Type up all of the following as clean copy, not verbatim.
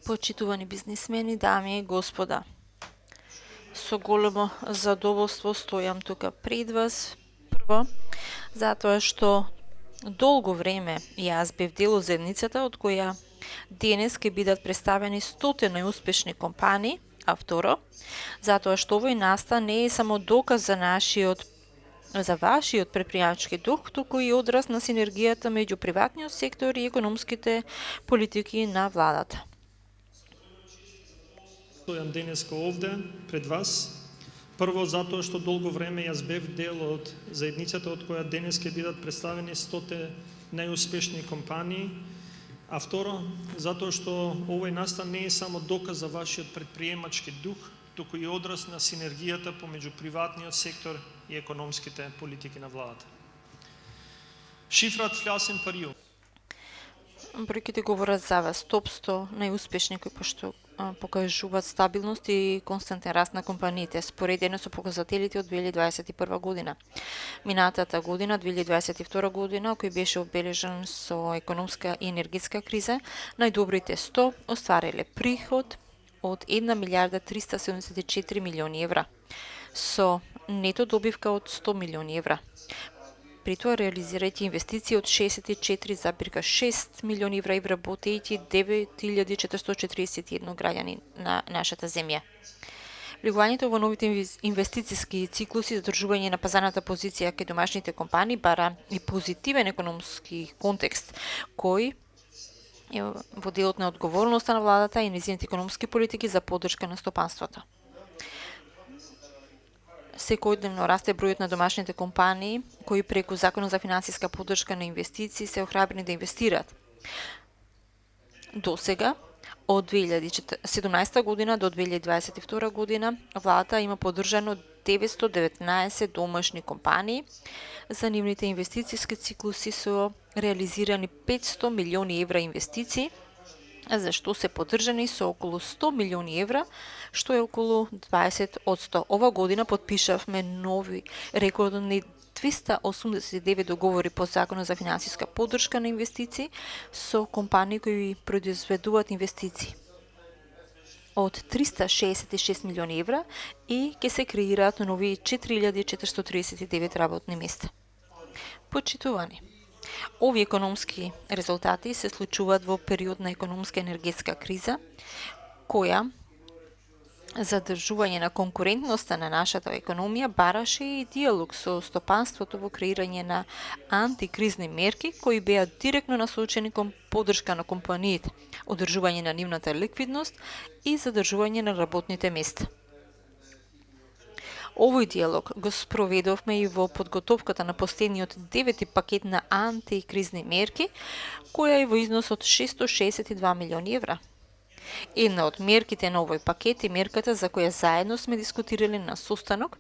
Почитувани бизнисмени, дами и господа, со големо задоволство стојам тука пред вас. Прво, затоа што долго време јас бев дел од заедницата од која денес ќе бидат представени 100 најуспешни компании, а второ, затоа што овој настан не е само доказ за вашиот предприемачки дух, туку и одраз на синергијата меѓу приватниот сектор и економските политики на владата. Стојам денеска овде пред вас. Прво затоа што долго време јас бев дел од заедницата од која денес ќе бидат представени 100 најуспешни компании, а второ затоа што овој настан не е само доказ за вашиот предприемачки дух, туку и одраз на синергијата помеѓу приватниот сектор и економските политики на владата. Шифрат флясен париум. Бројките говорат за вас. Топ 100 најуспешни кои покажуваат стабилност и константен раст на компаниите, споредено со показателите од 2021 година. Минатата година, 2022 година, кој беше обележен со економска и енергетска криза, најдобрите 100 оствариле приход од 1 милиарда 374 милиони евра, со нето добивка од 100 милиони евра. При тоа реализирајќи инвестиции од 64,6 милиони евра и вработејќи 9441 граѓани на нашата земја. Влегувањето во новите инвестициски циклуси, задржување на пазарната позиција кај домашните компании бара и позитивен економски контекст, кој е во делот на одговорноста на владата и нејзините економски политики за поддршка на стопанството. Секојдневно расте бројот на домашните компании кои преку Законот за финансиска поддршка на инвестиции се охрабрени да инвестираат. До сега, од 2017 година до 2022 година, владата има поддржано 919 домашни компании. За нивните инвестициски циклуси со реализирани 500 милиони евра инвестиции, за што се поддржани со околу 100 милиони евра, што е околу 20%. Ова година подпишавме нови рекордни 289 договори по Законот за финансиска поддршка на инвестиции со компании кои произведуваат инвестиции од 366 милиони евра и ќе се креираат нови 4439 работни места. Почитувани, овие економски резултати се случуваат во период на економска енергетска криза, која задржување на конкурентноста на нашата економија бараше и диалог со стопанството во креирање на антикризни мерки кои беа директно насочени кон поддршка на компаниите, одржување на нивната ликвидност и задржување на работните места. Овој диалог го спроведовме и во подготовката на последниот 9 пакет на антикризни мерки, која е во износ од 662 милиони евра. Една од мерките на овој пакет е мерката за која заедно сме дискутирали на состанок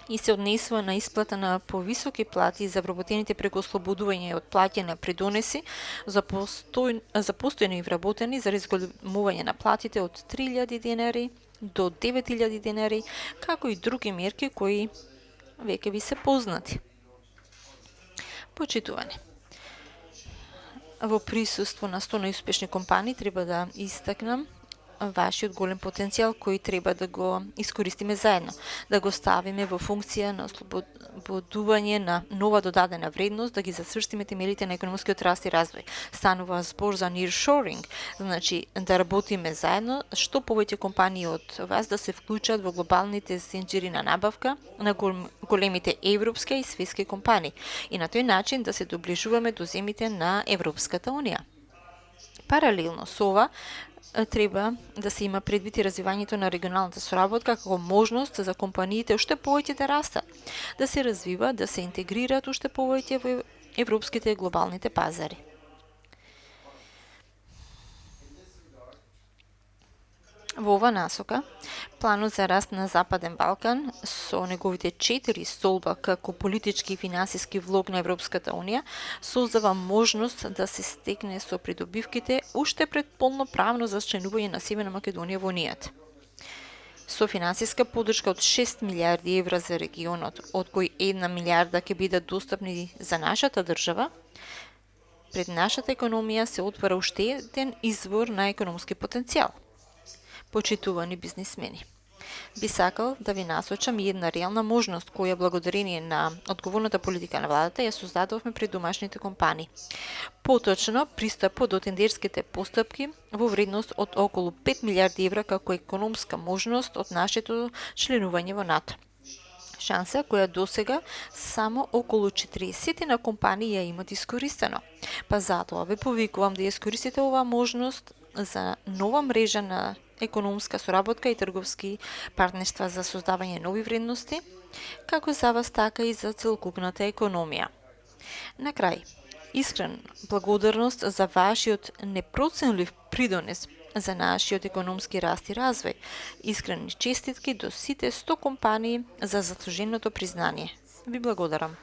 и се однесува на исплата на повисоки плати за вработените преку ослободување од плаќање на придонеси за постојно и вработени за разголемување на платите од 3000 денари до 9000 денари, како и други мерки кои веќе ви се познати. Почитувани, во присуство на 100 најуспешни компании треба да истакнам вашиот голем потенцијал кој треба да го искористиме заедно, да го ставиме во функција на ослободување на нова додадена вредност, да ги зацврстиме темелите на економскиот раст и развој. Станува збор за nearshoring, значи да работиме заедно, што повеќе компании од вас да се вклучат во глобалните сенџери на набавка на големите европски и светски компании и на тој начин да се доближуваме до земите на Европската унија. Паралелно со ова, треба да се има предвид и развивањето на регионалната соработка како можност за компаниите уште повеќе да растат, да се развиваат, да се интегрираат уште повеќе во европските и глобалните пазари. Во ова насока, планот за раст на Западен Балкан со неговите 4 столба како политички и финансиски влог на Европската унија создава можност да се стекне со придобивките уште пред полноправно зачленување на Северна Македонија во унијата. Со финансиска поддршка од 6 милиарди евра за регионот, од кои 1 милиарда ќе бидат достапни за нашата држава, Пред нашата економија се отвара уште еден извор на економски потенцијал. Почитувани бизнисмени, би сакал да ви насочам и една реална можност која благодарение на одговорната политика на владата ја создадовме пред домашните компании. Поточно, пристапот до тендерските постапки во вредност од околу 5 милиарди евра како економска можност од нашето членување во НАТО. Шанса која досега само околу 40 на компании ја имат искористено. Па затоа ве повикувам да ја искористите оваа можност за нова мрежа на економска соработка и трговски партнерства за создавање нови вредности, како за вас, така и за целокупната економија. На крај, искрен благодарност за вашиот непроценлив придонес за нашиот економски раст и развој. Искрени честитки до сите 100 компании за заслуженото признание. Ви благодарам.